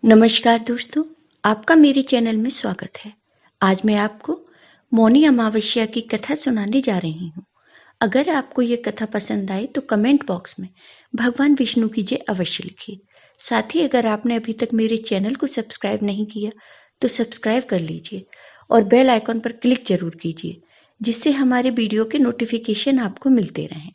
नमस्कार दोस्तों, आपका मेरे चैनल में स्वागत है। आज मैं आपको मौनी अमावस्या की कथा सुनाने जा रही हूँ। अगर आपको ये कथा पसंद आए तो कमेंट बॉक्स में भगवान विष्णु की जय अवश्य लिखिए। साथ ही अगर आपने अभी तक मेरे चैनल को सब्सक्राइब नहीं किया तो सब्सक्राइब कर लीजिए और बेल आइकॉन पर क्लिक जरूर कीजिए, जिससे हमारे वीडियो के नोटिफिकेशन आपको मिलते रहें।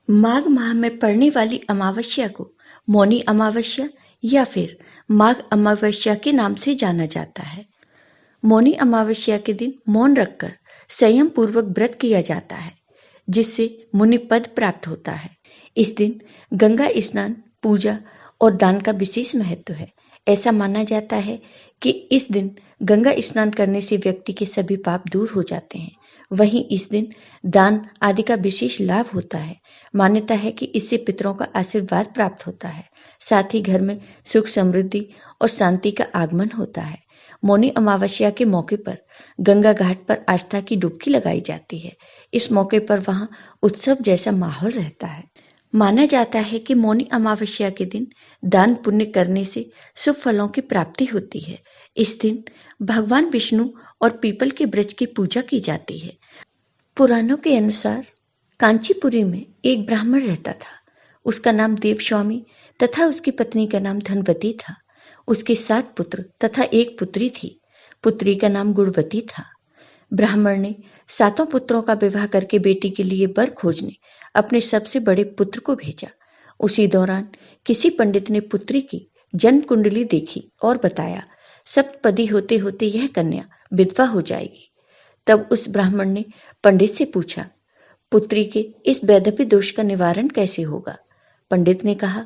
माघ माह में पड़ने वाली अमावस्या को मौनी अमावस्या या फिर माघ अमावस्या के नाम से जाना जाता है। मौनी अमावस्या के दिन मौन रखकर संयम पूर्वक व्रत किया जाता है, जिससे मुनि पद प्राप्त होता है। इस दिन गंगा स्नान, पूजा और दान का विशेष महत्व है। ऐसा माना जाता है कि इस दिन गंगा स्नान करने से व्यक्ति के सभी पाप दूर हो जाते हैं। वहीं इस दिन दान आदि का विशेष लाभ होता है। मान्यता है कि इससे पितरों का आशीर्वाद प्राप्त होता है। साथ ही घर में सुख, समृद्धि और शांति का आगमन होता है। मौनी अमावस्या के मौके पर गंगा घाट पर आस्था की डुबकी लगाई जाती है। इस मौके पर वहां उत्सव जैसा माहौल रहता है। माना जाता है कि मौनी अमावस्या के दिन दान पुण्य करने से शुभ फलों की प्राप्ति होती है। इस दिन भगवान विष्णु और पीपल के वृक्ष की पूजा की जाती है। पुराणों के अनुसार कांचीपुरी में एक ब्राह्मण रहता था। उसका नाम देवस्वामी तथा उसकी पत्नी का नाम धनवती था। उसके 7 पुत्र तथा एक पुत्री थी। पुत्री का नाम गुणवती था। ब्राह्मण ने 7 पुत्रों का विवाह करके बेटी के लिए वर खोजने अपने सबसे बड़े पुत्र को भेजा। उसी दौरान किसी पंडित ने पुत्री की जन्म कुंडली देखी और बताया, सप्तपदी होते होते यह कन्या विधवा हो जाएगी। तब उस ब्राह्मण ने पंडित से पूछा, पुत्री के इस वैधव्य दोष का निवारण कैसे होगा? पंडित ने कहा,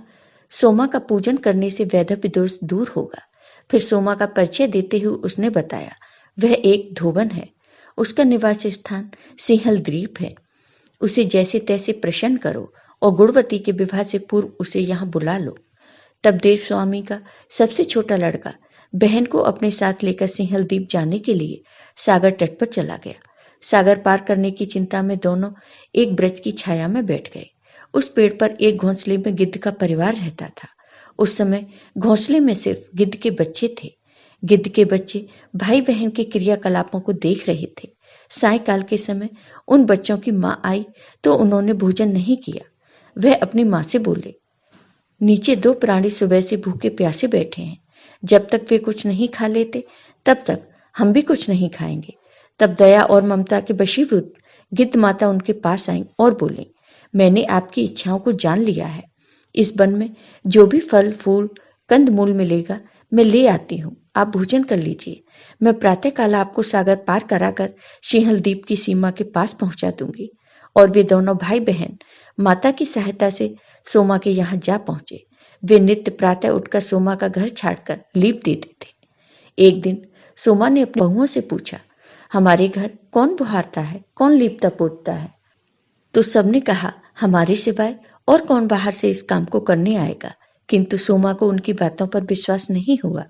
सोमा का पूजन करने से वैधव्य दोष दूर होगा। फिर सोमा का परिचय देते हुए उसने बताया, वह एक धोबन है। उसका निवास स्थान सिंहल द्वीप है। उसे जैसे तैसे प्रसन्न करो और गुणवती के विवाह से पूर्व उसे यहाँ बुला लो। तब देवस्वामी का सबसे छोटा लड़का बहन को अपने साथ लेकर सिंहल द्वीप जाने के लिए सागर तट पर चला गया। सागर पार करने की चिंता में दोनों एक वृक्ष की छाया में बैठ गए। उस पेड़ पर एक घोंसले में गिद्ध का परिवार रहता था। उस समय घोंसले में सिर्फ गिद्ध के बच्चे थे। गिद्ध के बच्चे भाई बहन के क्रियाकलापों को देख रहे थे। सायंकाल के समय उन बच्चों की माँ आई तो उन्होंने भोजन नहीं किया। वह अपनी माँ से बोले, नीचे 2 प्राणी सुबह से भूखे प्यासे बैठे हैं। जब तक वे कुछ नहीं खा लेते तब तक हम भी कुछ नहीं खाएंगे। तब दया और ममता के वशीभूत गिद्ध माता उनके पास आई और बोली, मैंने आपकी इच्छाओं को जान लिया है। इस वन में जो भी फल फूल कंद मूल मिलेगा मैं ले आती हूँ। आप भोजन कर लीजिए। मैं प्रातःकाल आपको सागर पार कराकर सिंहल द्वीप की सीमा के पास पहुंचा दूंगी। और वे दोनों भाई बहन माता की सहायता से सोमा के यहाँ जा पहुंचे। वे नित्य प्रातः उठकर सोमा का घर छाड़कर लीप देते थे। एक दिन सोमा ने अपनी बहुओं से पूछा, हमारे घर कौन बुहारता है, कौन लीपता पोतता है? तो सबने कहा, हमारे सिवाय और कौन बाहर से इस काम को करने आएगा। किंतु सोमा को उनकी बातों पर विश्वास नहीं हुआ।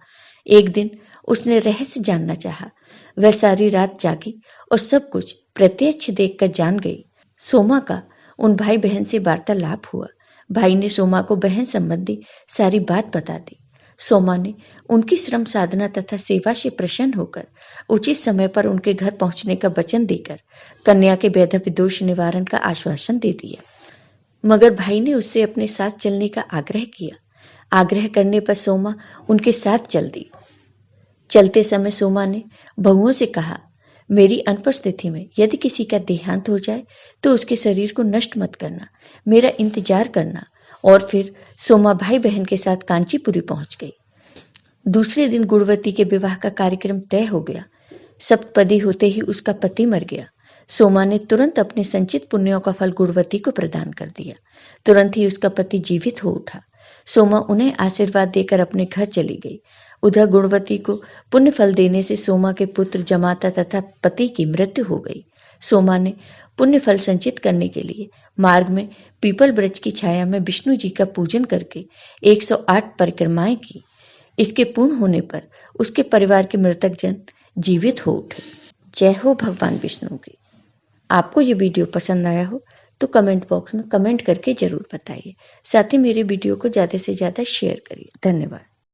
एक दिन उसने रहस्य जानना चाहा। वह सारी रात जागी और सब कुछ प्रत्यक्ष देखकर जान गई। सोमा का उन भाई बहन से वार्तालाप हुआ। भाई ने सोमा को बहन संबंधी सारी बात बता दी। सोमा ने उनकी श्रम साधना तथा सेवा से प्रसन्न होकर उचित समय पर उनके घर पहुंचने का वचन देकर कन्या के वैधव्य दोष निवारण का आश्वासन दे दिया। मगर भाई ने उससे अपने साथ चलने का आग्रह किया। आग्रह करने पर सोमा उनके साथ चल दी। चलते समय सोमा ने बहुओं से कहा, मेरी अनुपस्थिति में यदि किसी का देहांत हो जाए तो उसके शरीर को नष्ट मत करना, मेरा इंतजार करना। और फिर सोमा भाई बहन के साथ कांचीपुरी पहुंच गई। दूसरे दिन गुणवती के विवाह का कार्यक्रम तय हो गया। सप्तपदी होते ही उसका पति मर गया। सोमा ने तुरंत अपने संचित पुण्यों का फल गुणवती को प्रदान कर दिया। तुरंत ही उसका पति जीवित हो उठा। सोमा उन्हें आशीर्वाद देकर अपने घर चली गई। उधर गुणवती को पुण्य फल देने से सोमा के पुत्र जमाता तथा पति की मृत्यु हो गई। सोमा ने पुण्य फल संचित करने के लिए मार्ग में पीपल वृक्ष की छाया में विष्णु जी का पूजन करके 108 परिक्रमाएं की। इसके पूर्ण होने पर उसके परिवार के मृतक जन जीवित हो उठे। जय हो भगवान विष्णु की। आपको ये वीडियो पसंद आया हो तो कमेंट बॉक्स में कमेंट करके जरूर बताइए। साथ ही मेरे वीडियो को ज़्यादा से ज़्यादा शेयर करिए। धन्यवाद।